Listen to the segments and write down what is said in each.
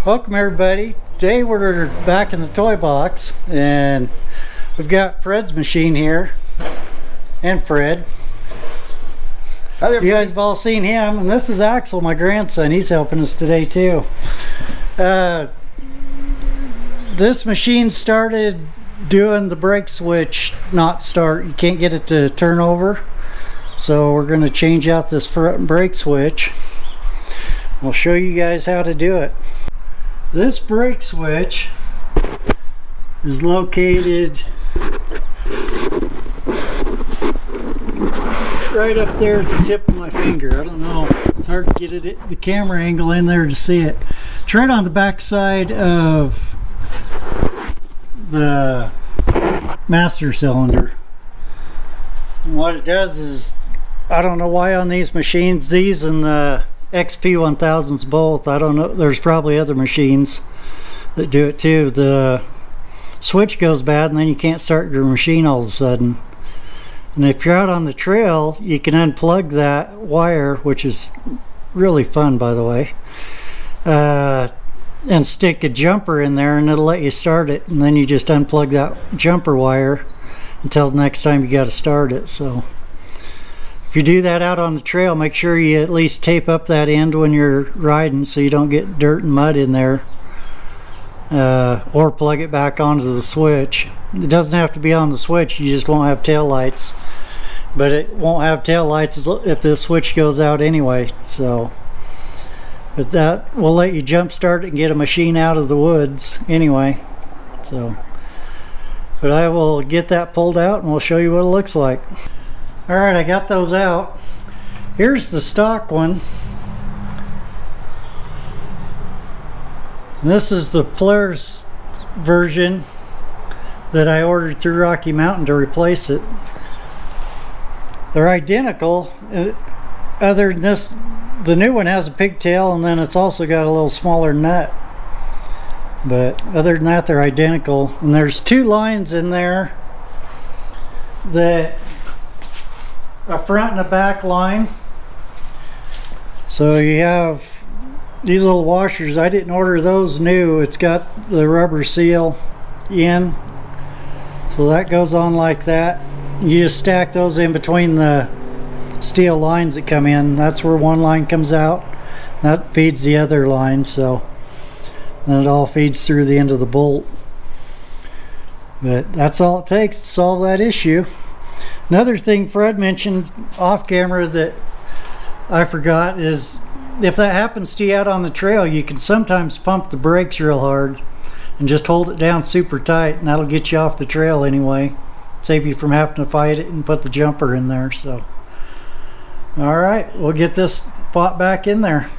Welcome everybody. Today we're back in the toy box and we've got Fred's machine here and Fred. Hi there. You guys have all seen him, and this is Axel, my grandson. He's helping us today too. This machine started doing the brake switch not start. You can't get it to turn over, so we're going to change out this front brake switch. We'll show you guys how to do it. This brake switch is located right up there at the tip of my finger. I don't know, it's hard to get the camera angle in there to see it. It's right on the back side of the master cylinder. And what it does is, I don't know why on these machines, these and the XP1000s both, I don't know, there's probably other machines that do it too. The switch goes bad and then you can't start your machine all of a sudden. And if you're out on the trail, you can unplug that wire, which is really fun by the way, and stick a jumper in there and it'll let you start it, and then you just unplug that jumper wire until the next time you got to start it. So if you do that out on the trail, make sure you at least tape up that end when you're riding so you don't get dirt and mud in there, or plug it back onto the switch. It doesn't have to be on the switch, you just won't have tail lights, but it won't have tail lights if the switch goes out anyway. So, but that will let you jump start it and get a machine out of the woods anyway. So, but I will get that pulled out and we'll show you what it looks like. Alright, I got those out. Here's the stock one. And this is the Polaris version that I ordered through Rocky Mountain to replace it. They're identical, other than this, the new one has a pigtail and then it's also got a little smaller nut. But other than that, they're identical. And there's two lines in there, that a front and a back line. So you have these little washers. I didn't order those new. It's got the rubber seal in, so that goes on like that. You just stack those in between the steel lines that come in. That's where one line comes out, that feeds the other line, so then it all feeds through the end of the bolt. But that's all it takes to solve that issue. Another thing Fred mentioned off camera that I forgot is, if that happens to you out on the trail, you can sometimes pump the brakes real hard and just hold it down super tight, and that'll get you off the trail anyway. Save you from having to fight it and put the jumper in there. So, alright, we'll get this pot back in there.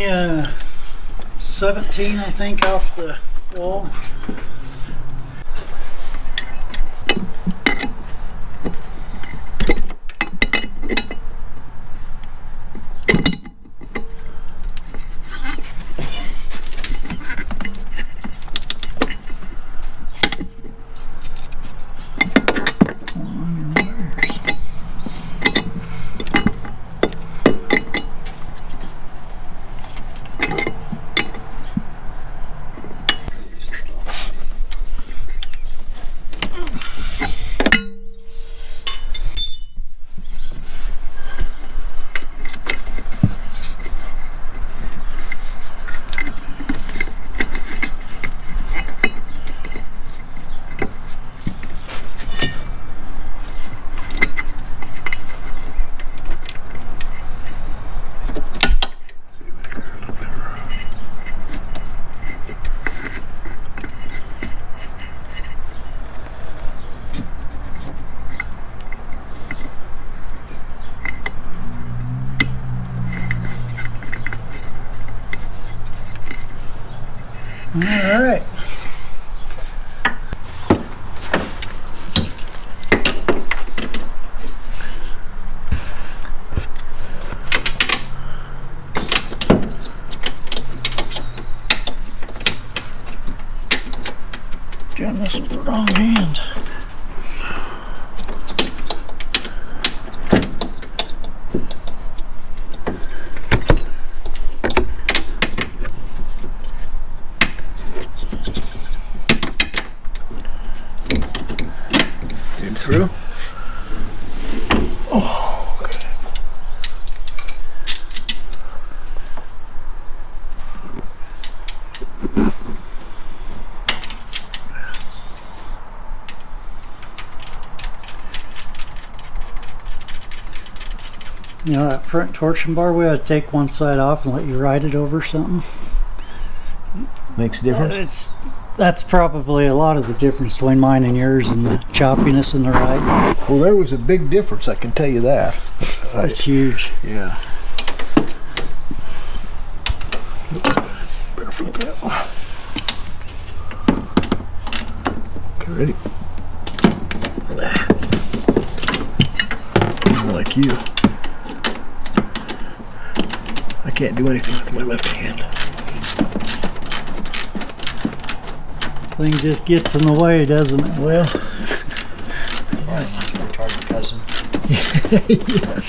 me 17, I think, off the wall. All right. Doing this with the wrong hand. Through. Oh, okay. You know that front torsion bar, we ought to take one side off and let you ride it over something. Makes a difference. That's probably a lot of the difference between mine and yours and the choppiness in the ride. Well, there was a big difference, I can tell you that. It's huge. Yeah. Oops. Better flip that one. Okay, ready? I'm like you. I can't do anything with my left hand. Thing just gets in the way, doesn't it? Well, Right, like your retarded cousin. yes.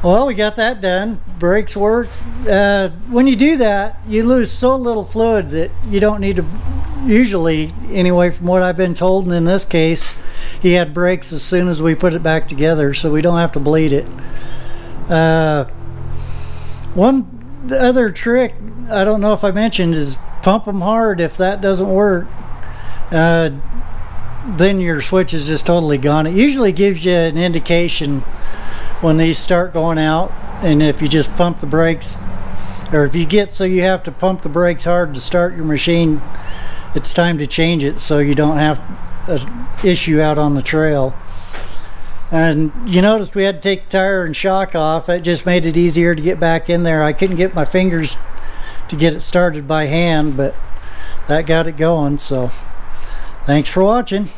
Well, we got that done. Brakes work. When you do that, you lose so little fluid that you don't need to, usually, anyway, from what I've been told, and in this case, he had brakes as soon as we put it back together, so we don't have to bleed it. One other trick, I don't know if I mentioned, is pump them hard. If that doesn't work, then your switch is just totally gone. It usually gives you an indication when these start going out, and if you just pump the brakes, or if you get so you have to pump the brakes hard to start your machine, it's time to change it so you don't have an issue out on the trail. And you noticed we had to take the tire and shock off. It just made it easier to get back in there. I couldn't get my fingers to get it started by hand, but that got it going. So thanks for watching.